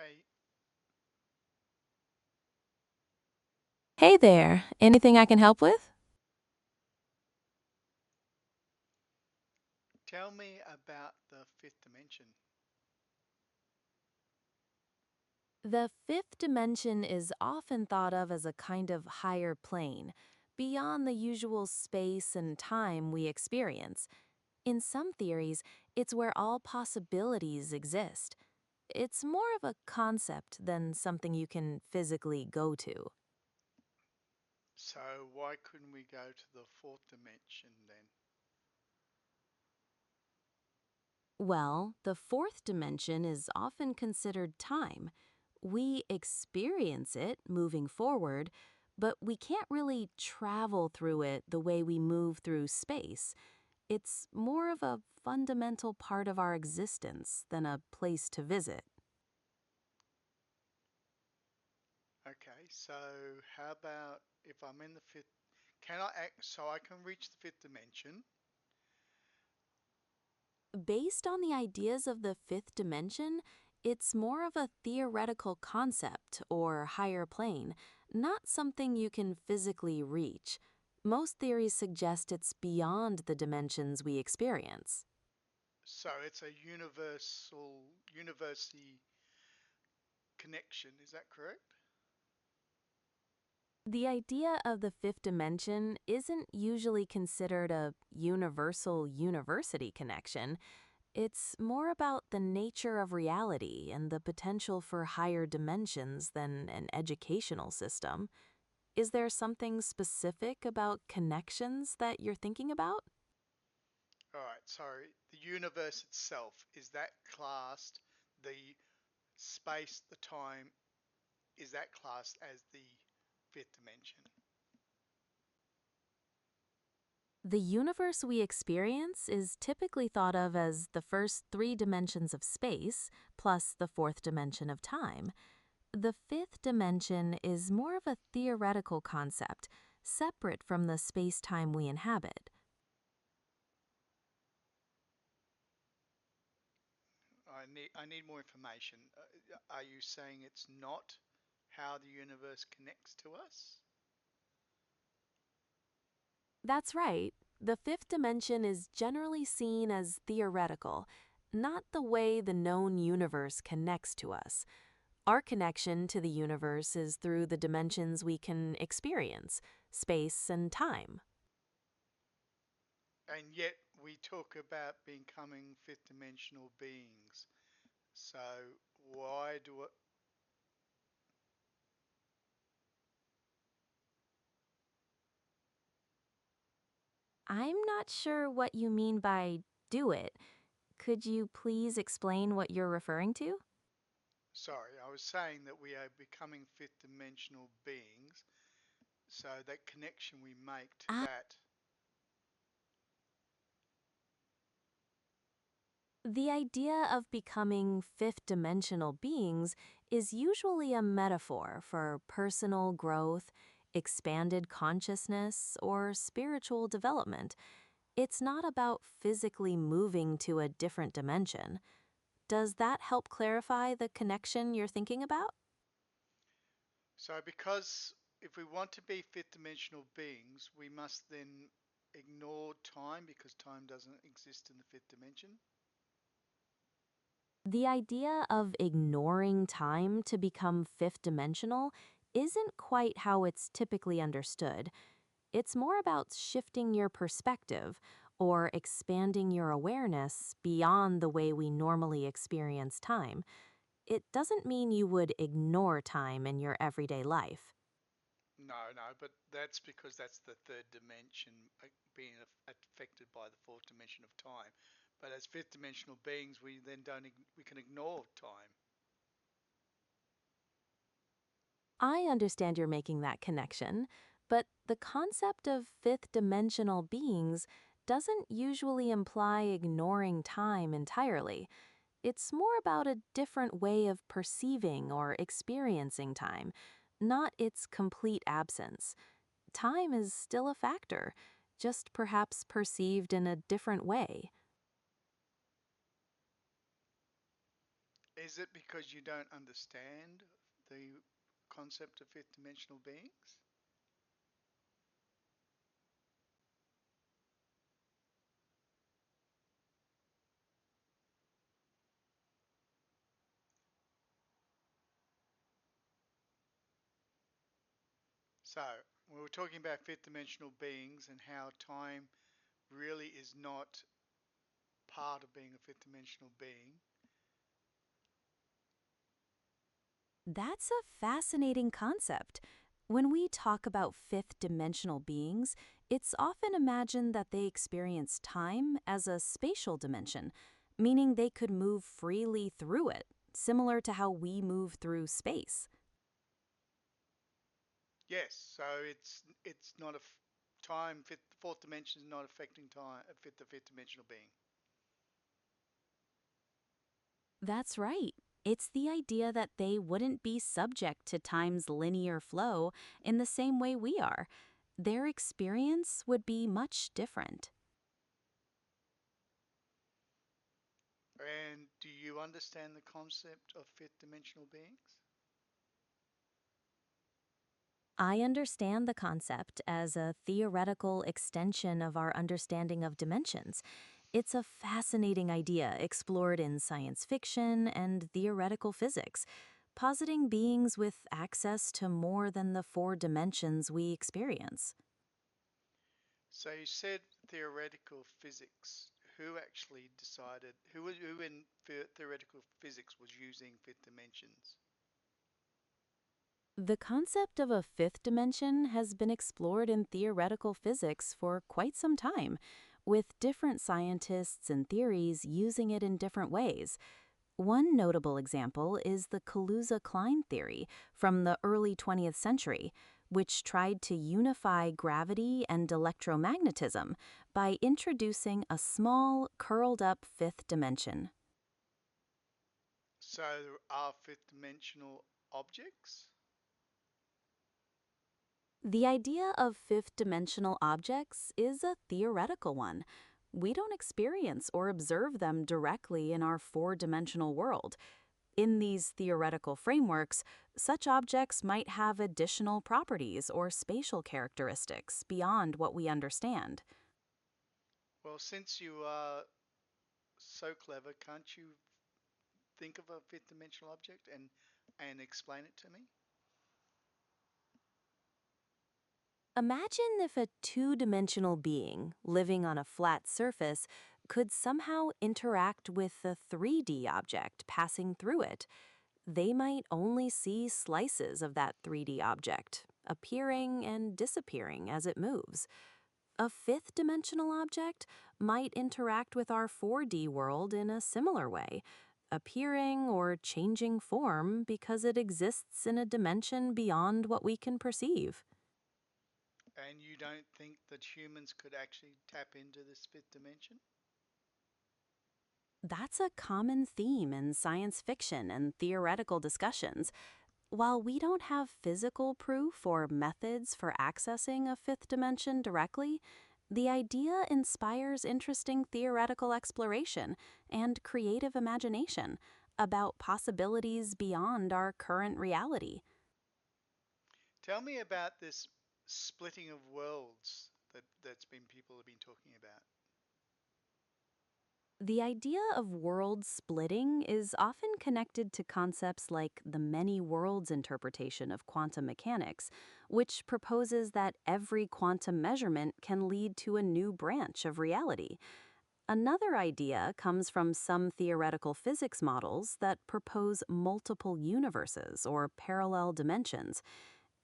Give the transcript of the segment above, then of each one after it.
Hey, Hey there, anything I can help with? tell me about the fifth dimension. The fifth dimension is often thought of as a kind of higher plane, beyond the usual space and time we experience. In some theories, it's where all possibilities exist. It's more of a concept than something you can physically go to. So, why couldn't we go to the fourth dimension then? Well, the fourth dimension is often considered time. We experience it moving forward, but we can't really travel through it the way we move through space. It's more of a fundamental part of our existence than a place to visit. Okay, so how about if I'm in the fifth, can I act so I can reach the fifth dimension? Based on the ideas of the fifth dimension, it's more of a theoretical concept or higher plane, not something you can physically reach. Most theories suggest it's beyond the dimensions we experience. So, it's a university connection, is that correct? The idea of the fifth dimension isn't usually considered a universal university connection. It's more about the nature of reality and the potential for higher dimensions than an educational system. Is there something specific about connections that you're thinking about? Alright, so the universe itself, is that classed, the space, the time, is that classed as the fifth dimension? The universe we experience is typically thought of as the first three dimensions of space, plus the fourth dimension of time. The fifth dimension is more of a theoretical concept, separate from the space time we inhabit. I need more information. Are you saying it's not how the universe connects to us? That's right. The fifth dimension is generally seen as theoretical, not the way the known universe connects to us. Our connection to the universe is through the dimensions we can experience, space and time. And yet we talk about becoming fifth dimensional beings. So why do it? I'm not sure what you mean by do it. Could you please explain what you're referring to? Sorry, I was saying that we are becoming fifth dimensional beings. So that connection we make to that. The idea of becoming fifth dimensional beings is usually a metaphor for personal growth, expanded consciousness, or spiritual development. It's not about physically moving to a different dimension. Does that help clarify the connection you're thinking about? So because if we want to be fifth dimensional beings, we must then ignore time because time doesn't exist in the fifth dimension. The idea of ignoring time to become fifth dimensional isn't quite how it's typically understood. It's more about shifting your perspective or expanding your awareness beyond the way we normally experience time. It doesn't mean you would ignore time in your everyday life. No, no, but that's because that's the third dimension being affected by the fourth dimension of time. But as fifth dimensional beings, we then don't we can ignore time. I understand you're making that connection, but the concept of fifth dimensional beings doesn't usually imply ignoring time entirely. It's more about a different way of perceiving or experiencing time, not its complete absence. Time is still a factor, just perhaps perceived in a different way. Is it because you don't understand the concept of fifth dimensional beings? So, we were talking about fifth dimensional beings and how time really is not part of being a fifth dimensional being. That's a fascinating concept. When we talk about fifth dimensional beings, it's often imagined that they experience time as a spatial dimension, meaning they could move freely through it, similar to how we move through space. Yes, so it's not a time fifth, fourth dimension is not affecting time the fifth dimensional being. That's right. It's the idea that they wouldn't be subject to time's linear flow in the same way we are. Their experience would be much different. And do you understand the concept of fifth dimensional beings? I understand the concept as a theoretical extension of our understanding of dimensions. It's a fascinating idea explored in science fiction and theoretical physics, positing beings with access to more than the four dimensions we experience. So you said theoretical physics. Who actually decided, who in theoretical physics was using fifth dimensions? The concept of a fifth dimension has been explored in theoretical physics for quite some time, with different scientists and theories using it in different ways. One notable example is the Kaluza-Klein theory from the early 20th century, which tried to unify gravity and electromagnetism by introducing a small, curled-up fifth dimension. So there are fifth dimensional objects? The idea of fifth dimensional objects is a theoretical one. We don't experience or observe them directly in our four-dimensional world. In these theoretical frameworks, such objects might have additional properties or spatial characteristics beyond what we understand. Well, since you are so clever, can't you think of a fifth dimensional object and explain it to me? Imagine if a two-dimensional being living on a flat surface could somehow interact with a 3D object passing through it. They might only see slices of that 3D object, appearing and disappearing as it moves. A fifth dimensional object might interact with our 4D world in a similar way, appearing or changing form because it exists in a dimension beyond what we can perceive. And you don't think that humans could actually tap into this fifth dimension? That's a common theme in science fiction and theoretical discussions. While we don't have physical proof or methods for accessing a fifth dimension directly, the idea inspires interesting theoretical exploration and creative imagination about possibilities beyond our current reality. Tell me about this splitting of worlds that's been people have been talking about. The idea of world splitting is often connected to concepts like the many worlds interpretation of quantum mechanics, which proposes that every quantum measurement can lead to a new branch of reality. Another idea comes from some theoretical physics models that propose multiple universes or parallel dimensions.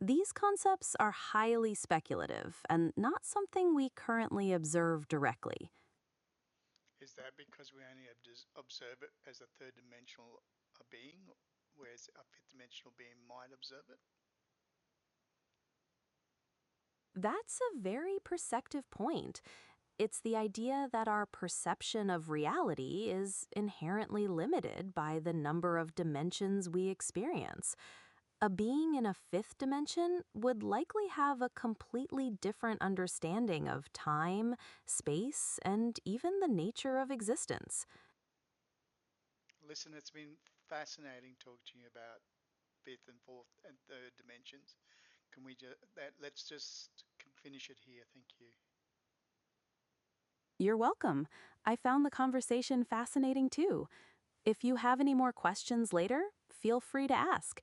These concepts are highly speculative and not something we currently observe directly. Is that because we only observe it as a third dimensional being, whereas a fifth dimensional being might observe it? That's a very perceptive point. It's the idea that our perception of reality is inherently limited by the number of dimensions we experience. A being in a fifth dimension would likely have a completely different understanding of time, space, and even the nature of existence. listen, it's been fascinating talking to you about fifth and fourth and third dimensions. Can we just let's just finish it here. Thank you. You're welcome. I found the conversation fascinating too. If you have any more questions later, feel free to ask.